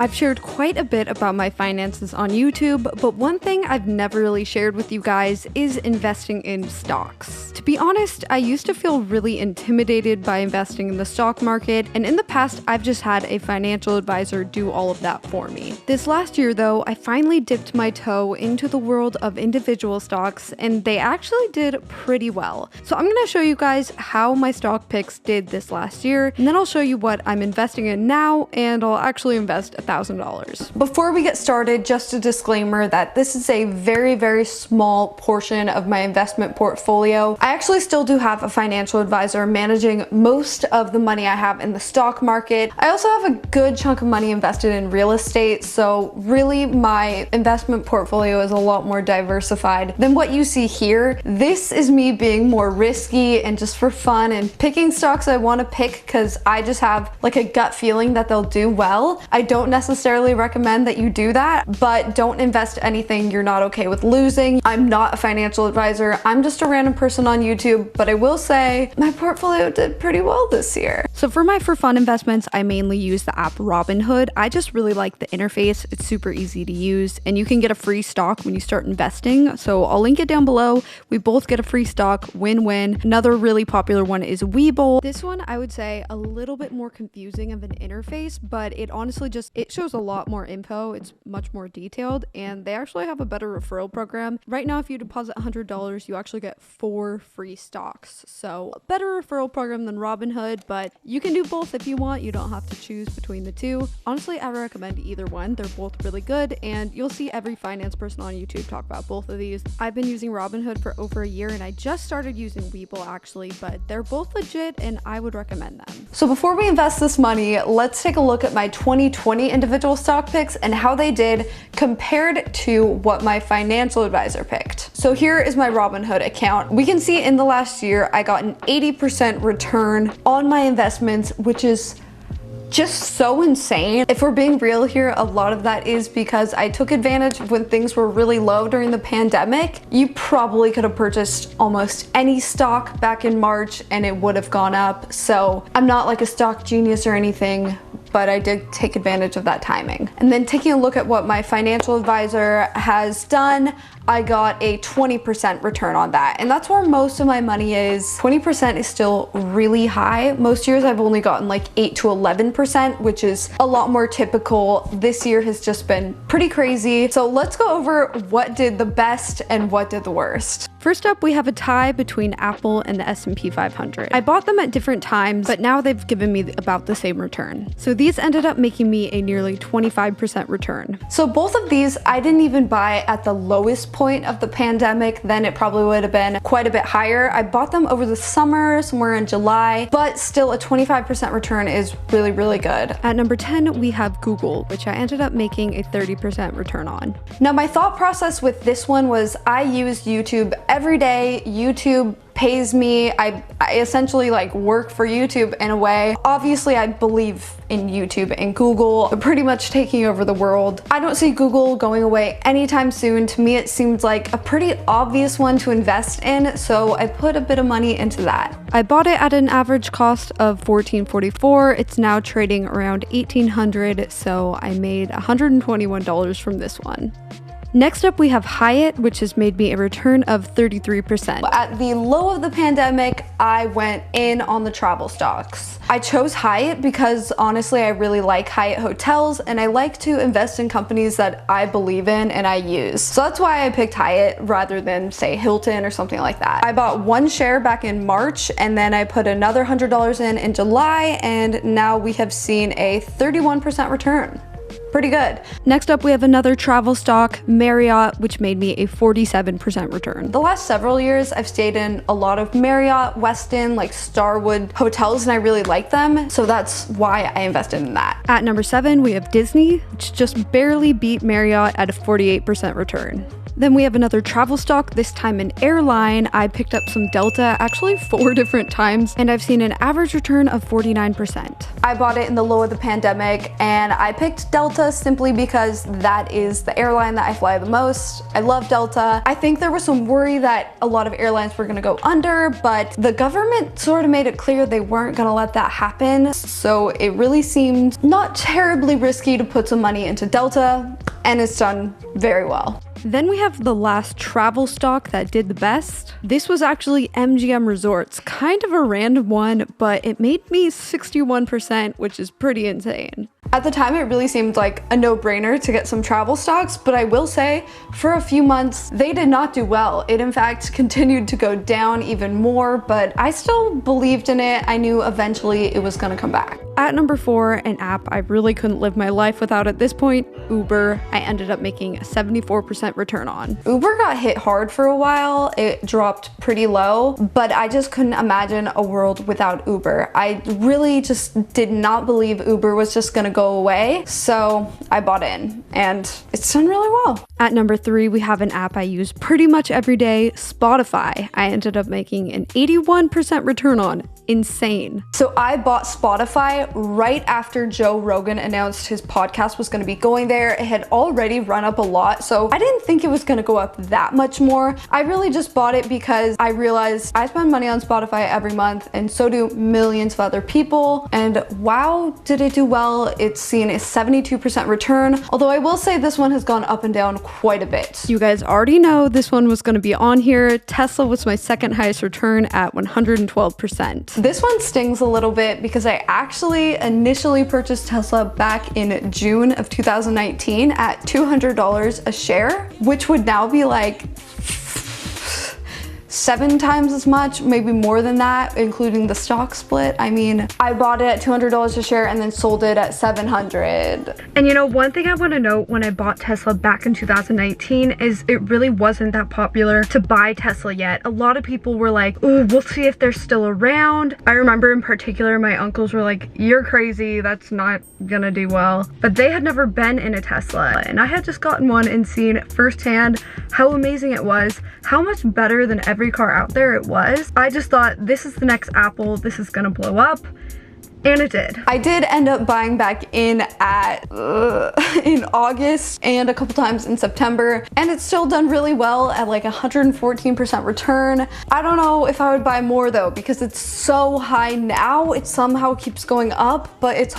I've shared quite a bit about my finances on YouTube, but one thing I've never really shared with you guys is investing in stocks. To be honest, I used to feel really intimidated by investing in the stock market, and in the past, I've just had a financial advisor do all of that for me. This last year, though, I finally dipped my toe into the world of individual stocks, and they actually did pretty well. So I'm gonna show you guys how my stock picks did this last year, and then I'll show you what I'm investing in now, and I'll actually invest $1,000. Before we get started, just a disclaimer that this is a very small portion of my investment portfolio. I actually still do have a financial advisor managing most of the money I have in the stock market. I also have a good chunk of money invested in real estate, so really my investment portfolio is a lot more diversified than what you see here. This is me being more risky and just for fun and picking stocks I want to pick because I just have like a gut feeling that they'll do well. I don't necessarily recommend that you do that, but don't invest anything you're not okay with losing. I'm not a financial advisor. I'm just a random person on YouTube, but I will say my portfolio did pretty well this year. So for my for fun investments, I mainly use the app Robinhood. I just really like the interface. It's super easy to use and you can get a free stock when you start investing. So I'll link it down below. We both get a free stock, win-win. Another really popular one is Webull. This one I would say a little bit more confusing of an interface, but it honestly it shows a lot more info. It's much more detailed and they actually have a better referral program. Right now, if you deposit $100, you actually get 4 free stocks. So a better referral program than Robinhood, but you can do both if you want. You don't have to choose between the two. Honestly, I recommend either one. They're both really good and you'll see every finance person on YouTube talk about both of these. I've been using Robinhood for over a year and I just started using Webull actually, but they're both legit and I would recommend them. So before we invest this money, let's take a look at my 2020 individual stock picks and how they did compared to what my financial advisor picked. So here is my Robinhood account. We can see in the last year, I got an 80% return on my investments, which is just so insane. If we're being real here, a lot of that is because I took advantage when things were really low during the pandemic. You probably could have purchased almost any stock back in March and it would have gone up. So I'm not like a stock genius or anything, but I did take advantage of that timing. And then taking a look at what my financial advisor has done, I got a 20% return on that. And that's where most of my money is. 20% is still really high. Most years I've only gotten like 8 to 11%, which is a lot more typical. This year has just been pretty crazy. So let's go over what did the best and what did the worst. First up, we have a tie between Apple and the S&P 500. I bought them at different times, but now they've given me about the same return. So these ended up making me a nearly 25% return. So both of these, I didn't even buy at the lowest point of the pandemic. Then it probably would have been quite a bit higher. I bought them over the summer, somewhere in July, but still a 25% return is really good. At number 10, we have Google, which I ended up making a 30% return on. Now my thought process with this one was I used YouTube every day. YouTube pays me. I essentially like work for YouTube in a way. Obviously, I believe in YouTube and Google pretty much taking over the world. I don't see Google going away anytime soon. To me, it seems like a pretty obvious one to invest in, so I put a bit of money into that. I bought it at an average cost of $14.44. It's now trading around $1,800, so I made $121 from this one. Next up, we have Hyatt, which has made me a return of 33%. At the low of the pandemic, I went in on the travel stocks. I chose Hyatt because honestly, I really like Hyatt hotels and I like to invest in companies that I believe in and I use. So that's why I picked Hyatt rather than say Hilton or something like that. I bought one share back in March and then I put another $100 in July, and now we have seen a 31% return. Pretty good. Next up, we have another travel stock, Marriott, which made me a 47% return. The last several years, I've stayed in a lot of Marriott, Westin, like Starwood hotels, and I really like them. So that's why I invested in that. At number 7, we have Disney, which just barely beat Marriott at a 48% return. Then we have another travel stock, this time an airline. I picked up some Delta, actually 4 different times, and I've seen an average return of 49%. I bought it in the low of the pandemic, and I picked Delta simply because that is the airline that I fly the most. I love Delta. I think there was some worry that a lot of airlines were gonna go under, but the government sort of made it clear they weren't gonna let that happen. So it really seemed not terribly risky to put some money into Delta, and it's done very well. Then we have the last travel stock that did the best. This was actually MGM Resorts, kind of a random one, but it made me 61%, which is pretty insane. At the time, it really seemed like a no-brainer to get some travel stocks, but I will say, for a few months, they did not do well. It in fact continued to go down even more, but I still believed in it. I knew eventually it was gonna come back. At number 4, an app I really couldn't live my life without at this point, Uber. I ended up making a 74% return on. Uber got hit hard for a while. It dropped pretty low, but I just couldn't imagine a world without Uber. I really just did not believe Uber was just gonna go away, so I bought in, and it's done really well. At number 3, we have an app I use pretty much every day, Spotify. I ended up making an 81% return on. Insane. So I bought Spotify right after Joe Rogan announced his podcast was going to be going there. It had already run up a lot, so I didn't think it was going to go up that much more. I really just bought it because I realized I spend money on Spotify every month, and so do millions of other people, and wow, did it do well. It's seen a 72% return, although I will say this one has gone up and down quite a bit. You guys already know this one was going to be on here. Tesla was my second highest return at 112%. This one stings a little bit because I actually initially purchased Tesla back in June of 2019 at $200 a share, which would now be like 7 times as much, maybe more than that, including the stock split. I mean, I bought it at $200 a share and then sold it at $700. And you know, one thing I want to note when I bought Tesla back in 2019 is it really wasn't that popular to buy Tesla yet. A lot of people were like, oh, we'll see if they're still around. I remember in particular, my uncles were like, you're crazy, that's not gonna do well. But they had never been in a Tesla, and I had just gotten one and seen firsthand how amazing it was, how much better than every car out there it was. I just thought, this is the next Apple, this is gonna blow up. And it did. I did end up buying back in at in August and a couple times in September, and it's still done really well at like 114% return. I don't know if I would buy more though, because it's so high now. It somehow keeps going up, but it's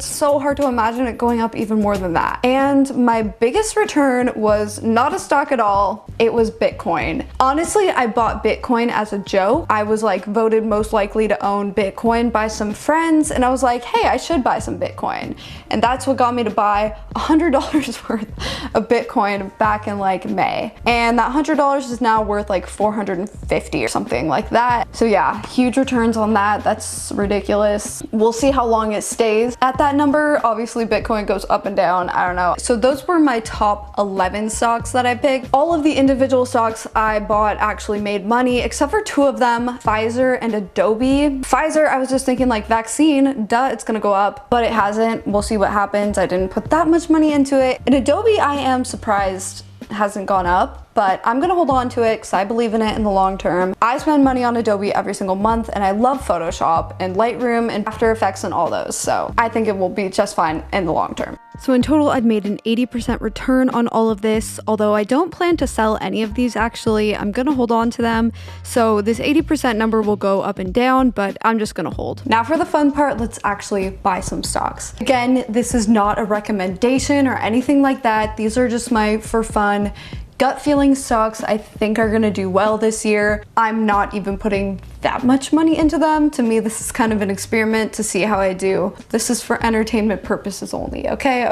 so hard to imagine it going up even more than that. And my biggest return was not a stock at all. It was Bitcoin. Honestly, I bought Bitcoin as a joke. I was like voted most likely to own Bitcoin by some friends, and I was like, hey, I should buy some Bitcoin. And that's what got me to buy $100 worth of Bitcoin back in like May. And that $100 is now worth like $450 or something like that. So yeah, huge returns on that. That's ridiculous. We'll see how long it stays at that number. Obviously, Bitcoin goes up and down. I don't know. So those were my top 11 stocks that I picked. All of the individual stocks I bought actually made money, except for 2 of them, Pfizer and Adobe. Pfizer, I was just thinking like vaccine, duh, it's gonna go up, but it hasn't. We'll see what happens. I didn't put that much money into it. And Adobe, I am surprised hasn't gone up, but I'm gonna hold on to it because I believe in it in the long term. I spend money on Adobe every single month, and I love Photoshop and Lightroom and After Effects and all those, so I think it will be just fine in the long term. So in total, I've made an 80% return on all of this, although I don't plan to sell any of these actually. I'm gonna hold on to them. So this 80% number will go up and down, but I'm just gonna hold. Now for the fun part, let's actually buy some stocks. Again, this is not a recommendation or anything like that. These are just my for fun gut feeling stocks I think are gonna do well this year. I'm not even putting that much money into them. To me, this is kind of an experiment to see how I do. This is for entertainment purposes only, okay?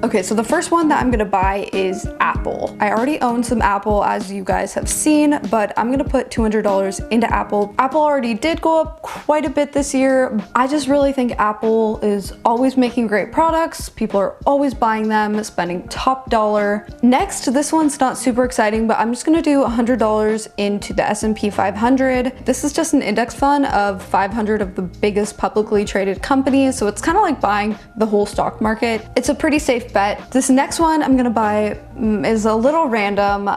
Okay, so the first one that I'm gonna buy is Apple. I already own some Apple, as you guys have seen, but I'm gonna put $200 into Apple. Apple already did go up quite a bit this year. I just really think Apple is always making great products. People are always buying them, spending top dollar. Next, this one's not super exciting, but I'm just gonna do $100 into the S&P 500. This is just an index fund of 500 of the biggest publicly traded companies, so it's kind of like buying the whole stock market. It's a pretty safe safe bet. This next one I'm gonna buy is a little random.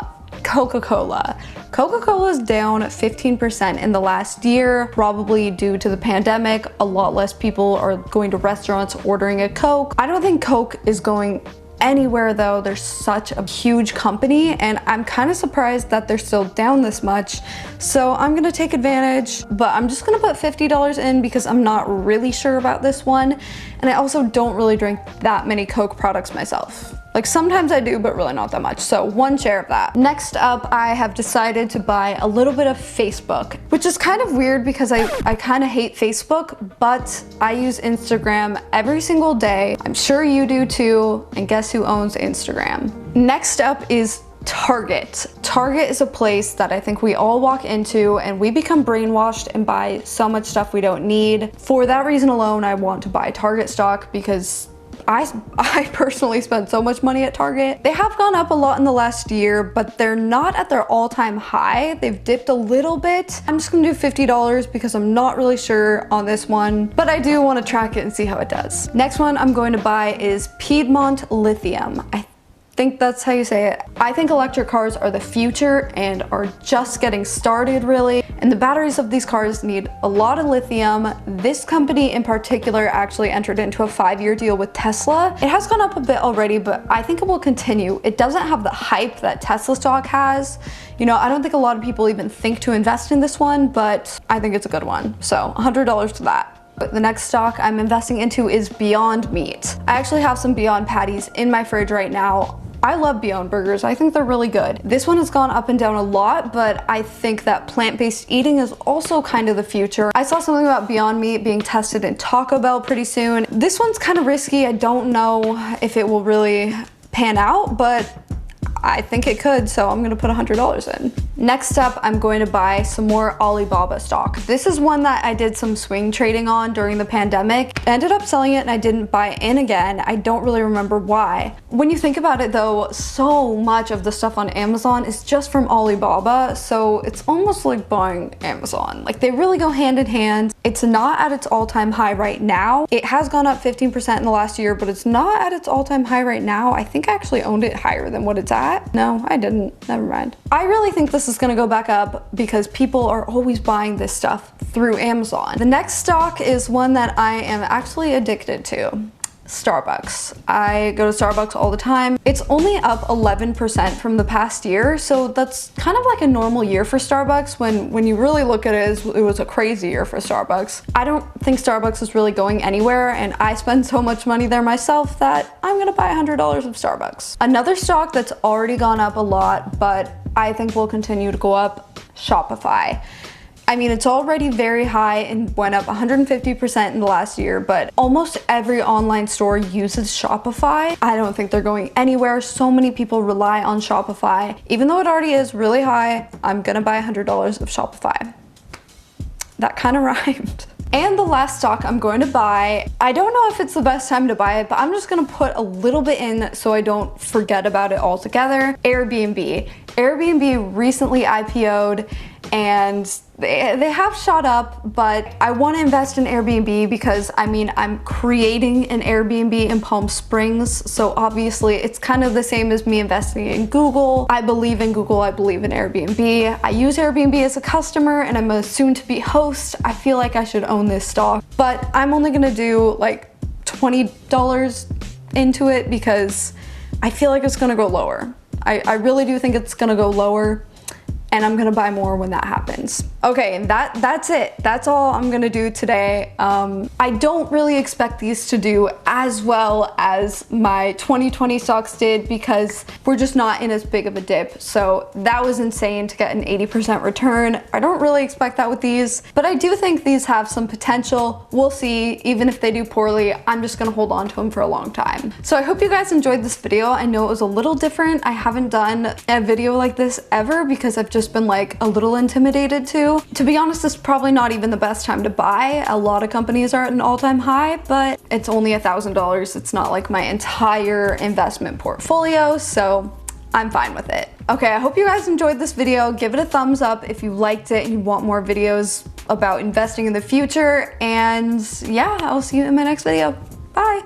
Coca-Cola. Coca-Cola's down 15% in the last year, probably due to the pandemic. A lot less people are going to restaurants ordering a Coke. I don't think Coke is going anywhere though. They're such a huge company and I'm kind of surprised that they're still down this much. So I'm gonna take advantage, but I'm just gonna put $50 in because I'm not really sure about this one. And I also don't really drink that many Coke products myself. Like sometimes I do, but really not that much. So 1 share of that. Next up, I have decided to buy a little bit of Facebook, which is kind of weird because I kind of hate Facebook, but I use Instagram every single day. I'm sure you do too. And guess who owns Instagram? Next up is Target. Target is a place that I think we all walk into and we become brainwashed and buy so much stuff we don't need. For that reason alone, I want to buy Target stock because I personally spent so much money at Target. They have gone up a lot in the last year, but they're not at their all-time high. They've dipped a little bit. I'm just gonna do $50 because I'm not really sure on this one, but I do want to track it and see how it does. Next one I'm going to buy is Piedmont Lithium. I think that's how you say it. I think electric cars are the future and are just getting started really. And the batteries of these cars need a lot of lithium. This company in particular actually entered into a 5-year deal with Tesla. It has gone up a bit already, but I think it will continue. It doesn't have the hype that Tesla stock has. You know, I don't think a lot of people even think to invest in this one, but I think it's a good one. So $100 to that. But the next stock I'm investing into is Beyond Meat. I actually have some Beyond patties in my fridge right now. I love Beyond Burgers. I think they're really good. This one has gone up and down a lot, but I think that plant-based eating is also kind of the future. I saw something about Beyond Meat being tested in Taco Bell pretty soon. This one's kind of risky. I don't know if it will really pan out, but I think it could, so I'm gonna put $100 in. Next up, I'm going to buy some more Alibaba stock. This is one that I did some swing trading on during the pandemic. I ended up selling it and I didn't buy in again. I don't really remember why. When you think about it though, so much of the stuff on Amazon is just from Alibaba, so it's almost like buying Amazon. Like they really go hand in hand. It's not at its all-time high right now. It has gone up 15% in the last year, but it's not at its all-time high right now. I think I actually owned it higher than what it's at. No, I didn't. Never mind. I really think this is gonna go back up because people are always buying this stuff through Amazon. The next stock is one that I am actually addicted to. Starbucks. I go to Starbucks all the time. It's only up 11% from the past year, so that's kind of like a normal year for Starbucks. When you really look at it, it was a crazy year for Starbucks. I don't think Starbucks is really going anywhere, and I spend so much money there myself that I'm gonna buy $100 of Starbucks. Another stock that's already gone up a lot, but I think will continue to go up, Shopify. I mean, it's already very high and went up 150% in the last year, but almost every online store uses Shopify. I don't think they're going anywhere. So many people rely on Shopify. Even though it already is really high, I'm gonna buy $100 of Shopify. That kind of rhymed. And the last stock I'm going to buy, I don't know if it's the best time to buy it, but I'm just gonna put a little bit in so I don't forget about it altogether. Airbnb. Airbnb recently IPO'd and they have shot up, but I want to invest in Airbnb because I mean, I'm creating an Airbnb in Palm Springs. So obviously it's kind of the same as me investing in Google. I believe in Google, I believe in Airbnb. I use Airbnb as a customer and I'm a soon to be host. I feel like I should own this stock, but I'm only gonna do like $20 into it because I feel like it's gonna go lower. I really do think it's gonna go lower, and I'm gonna buy more when that happens. Okay, and that's it. That's all I'm gonna do today. I don't really expect these to do as well as my 2020 stocks did because we're just not in as big of a dip. So that was insane to get an 80% return. I don't really expect that with these, but I do think these have some potential. We'll see. Even if they do poorly, I'm just gonna hold on to them for a long time. So I hope you guys enjoyed this video. I know it was a little different. I haven't done a video like this ever because I've just been like a little intimidated to. To be honest, this is probably not even the best time to buy. A lot of companies are at an all-time high, but it's only $1,000. It's not like my entire investment portfolio, so I'm fine with it. Okay, I hope you guys enjoyed this video. Give it a thumbs up if you liked it and you want more videos about investing in the future. And yeah, I'll see you in my next video. Bye.